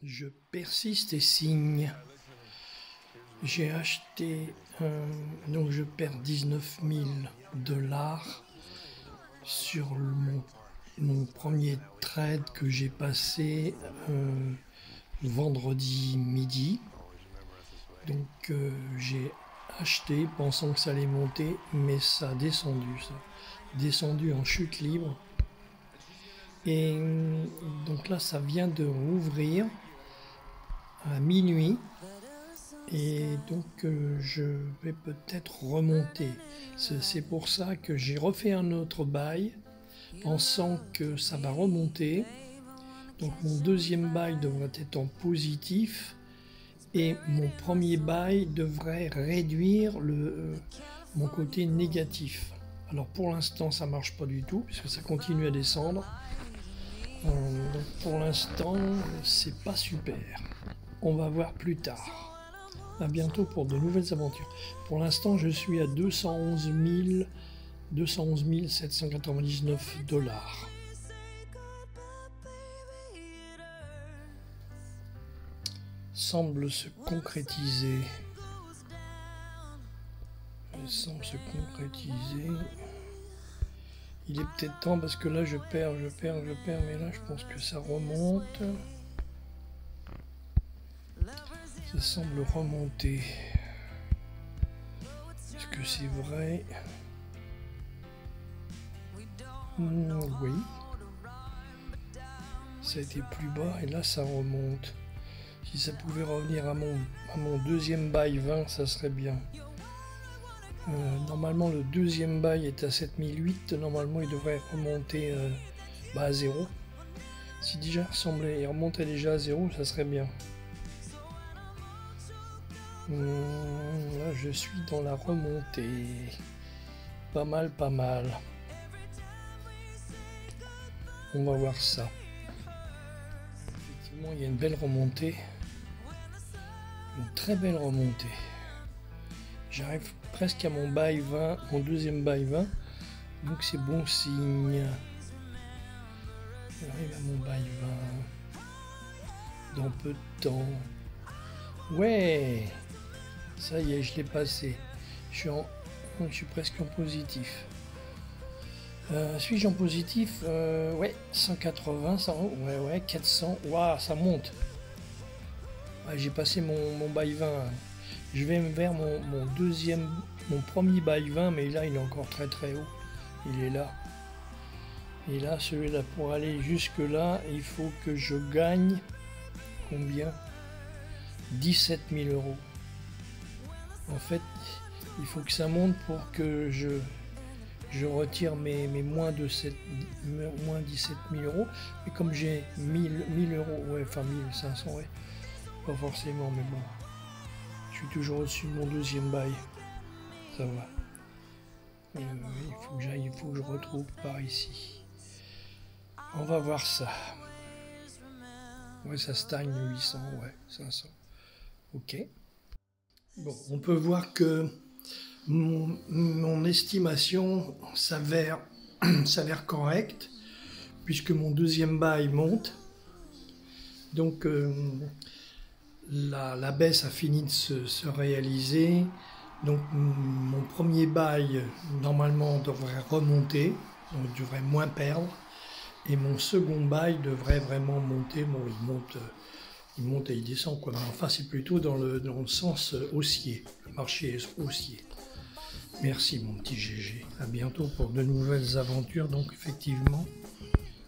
Je persiste et signe. J'ai acheté, donc je perds 19 000 $ sur mon premier trade que j'ai passé vendredi midi. Donc j'ai acheté pensant que ça allait monter, mais ça a descendu en chute libre. Et donc là, ça vient de rouvrir à minuit. Et donc je vais peut-être remonter. C'est pour ça que j'ai refait un autre bail, pensant que ça va remonter. Donc mon deuxième bail devrait être en positif. Et mon premier bail devrait réduire mon côté négatif. Alors pour l'instant ça marche pas du tout puisque ça continue à descendre. Donc pour l'instant c'est pas super. On va voir plus tard. À bientôt pour de nouvelles aventures. Pour l'instant je suis à 211 799 $. Semble se concrétiser. Il est peut-être temps parce que là je perds, mais là je pense que ça remonte. Ça semble remonter. Est-ce que c'est vrai? Oui. Ça a été plus bas et là ça remonte. Si ça pouvait revenir à mon deuxième bail 20, ça serait bien. Normalement le deuxième bail est à 7008, normalement il devrait remonter à 0. Si déjà il remontait déjà à 0, ça serait bien. Là je suis dans la remontée. Pas mal. On va voir ça. Effectivement il y a une belle remontée. Une très belle remontée. J'arrive presque à mon bail 20, mon deuxième bail 20, donc c'est bon signe. J'arrive à mon bail 20 dans peu de temps. Ouais, ça y est, je l'ai passé. Je suis presque en positif. Suis-je en positif? Ouais, 180, 100, ouais, 400. Waouh, ça monte. J'ai passé mon bail 20. Je vais vers mon premier bail 20, mais là il est encore très haut. Il est là. Et là, celui-là, pour aller jusque là, il faut que je gagne combien? 17 000 €. En fait, il faut que ça monte pour que je retire mes moins 17 000 €. Et comme j'ai 1000 €, ouais, enfin 1500, ouais. Pas forcément, mais bon. Je suis toujours au-dessus de mon deuxième bail. Ça va. Il faut que je retrouve par ici. On va voir ça. Ouais, ça stagne 800, ouais, 500. Ok. Bon, on peut voir que mon estimation s'avère correcte, puisque mon deuxième bail monte. Donc, la baisse a fini de se réaliser. Donc mon premier bail normalement devrait remonter, donc je devrais moins perdre. Et mon second bail devrait vraiment monter. Bon, il monte et il descend, quoi. Mais enfin, c'est plutôt dans le sens haussier. Le marché est haussier. Merci mon petit GG. À bientôt pour de nouvelles aventures. Donc effectivement,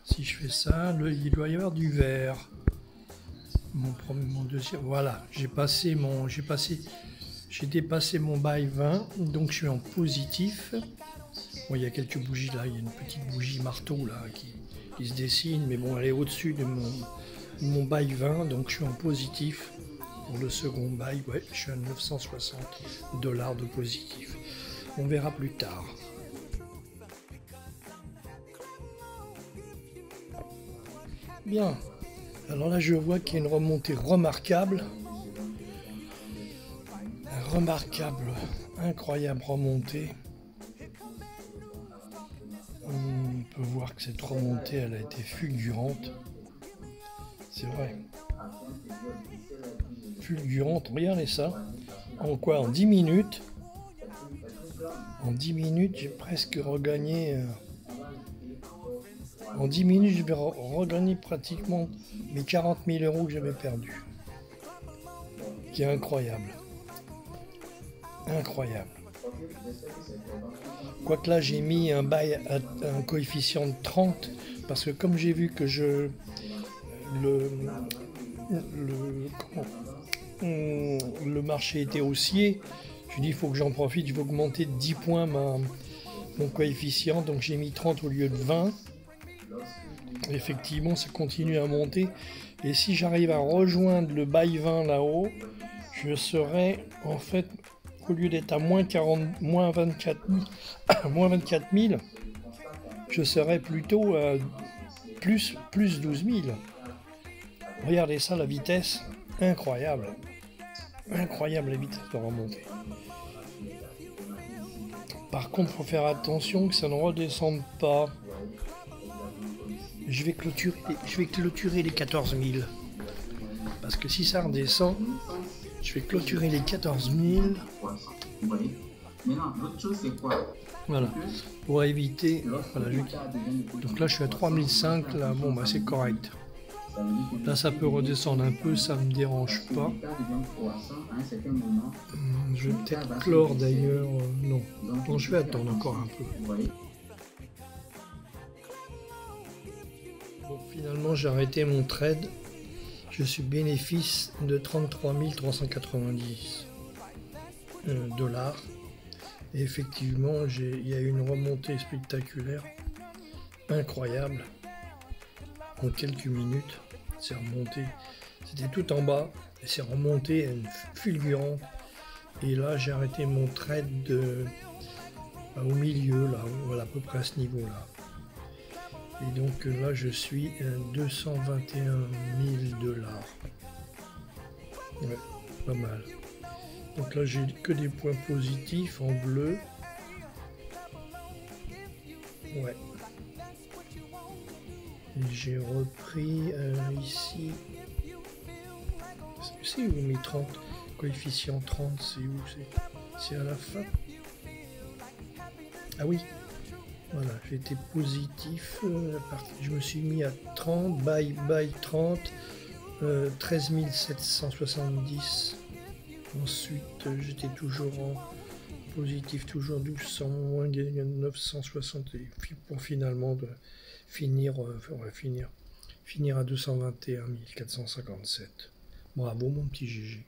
si je fais ça, il doit y avoir du vert. Mon deuxième, voilà, j'ai dépassé mon bail 20, donc je suis en positif. Bon, il y a quelques bougies là, il y a une petite bougie marteau là qui se dessine, mais bon, elle est au-dessus de mon bail 20, donc je suis en positif pour le second bail. Ouais, je suis à 960 $ de positif. On verra plus tard. Bien. Alors là, je vois qu'il y a une remontée remarquable. Incroyable remontée. On peut voir que cette remontée, elle a été fulgurante. C'est vrai. fulgurante. Regardez ça. En quoi? En 10 minutes. En 10 minutes, j'ai presque regagné. En 10 minutes, je vais regagner pratiquement mes 40 000 euros que j'avais perdus. Qui est incroyable. Incroyable. Quoique là, j'ai mis un bail à un coefficient de 30, parce que comme j'ai vu que le marché était haussier, je dis il faut que j'en profite, je vais augmenter de 10 points mon coefficient, donc j'ai mis 30 au lieu de 20. Effectivement, ça continue à monter, et si j'arrive à rejoindre le bail 20 là-haut, je serai en fait, au lieu d'être à moins 24 000, je serai plutôt à plus 12 000. Regardez ça, la vitesse, incroyable. Incroyable la vitesse de remontée. Par contre, il faut faire attention que ça ne redescende pas. Je vais clôturer les 14 000. Parce que si ça redescend, je vais clôturer les 14 000. Voilà. Pour éviter. Voilà, donc là, je suis à 3005. Là, bon, bah, c'est correct. Là, ça peut redescendre un peu, ça ne me dérange pas. Je vais peut-être clore d'ailleurs. Non. Non, je vais attendre encore un peu. Bon, finalement, j'ai arrêté mon trade. Je suis bénéfice de 33 390 dollars. Et effectivement, il y a eu une remontée spectaculaire, incroyable. En quelques minutes, c'est remonté. C'était tout en bas et c'est remonté à une fulgurante. Et là, j'ai arrêté mon trade au milieu, là, voilà, à peu près à ce niveau-là. Et donc là, je suis à 221 000 dollars. Ouais, pas mal. Donc là, j'ai que des points positifs en bleu. Ouais. Et j'ai repris ici. C'est où mes 30? Coefficient 30, c'est où? C'est à la fin. Ah oui. Voilà, j'étais positif. Je me suis mis à 30, buy 30, 13 770. Ensuite, j'étais toujours en positif, toujours 1200, moins 960, pour finalement finir à 221 457. Bravo mon petit GG.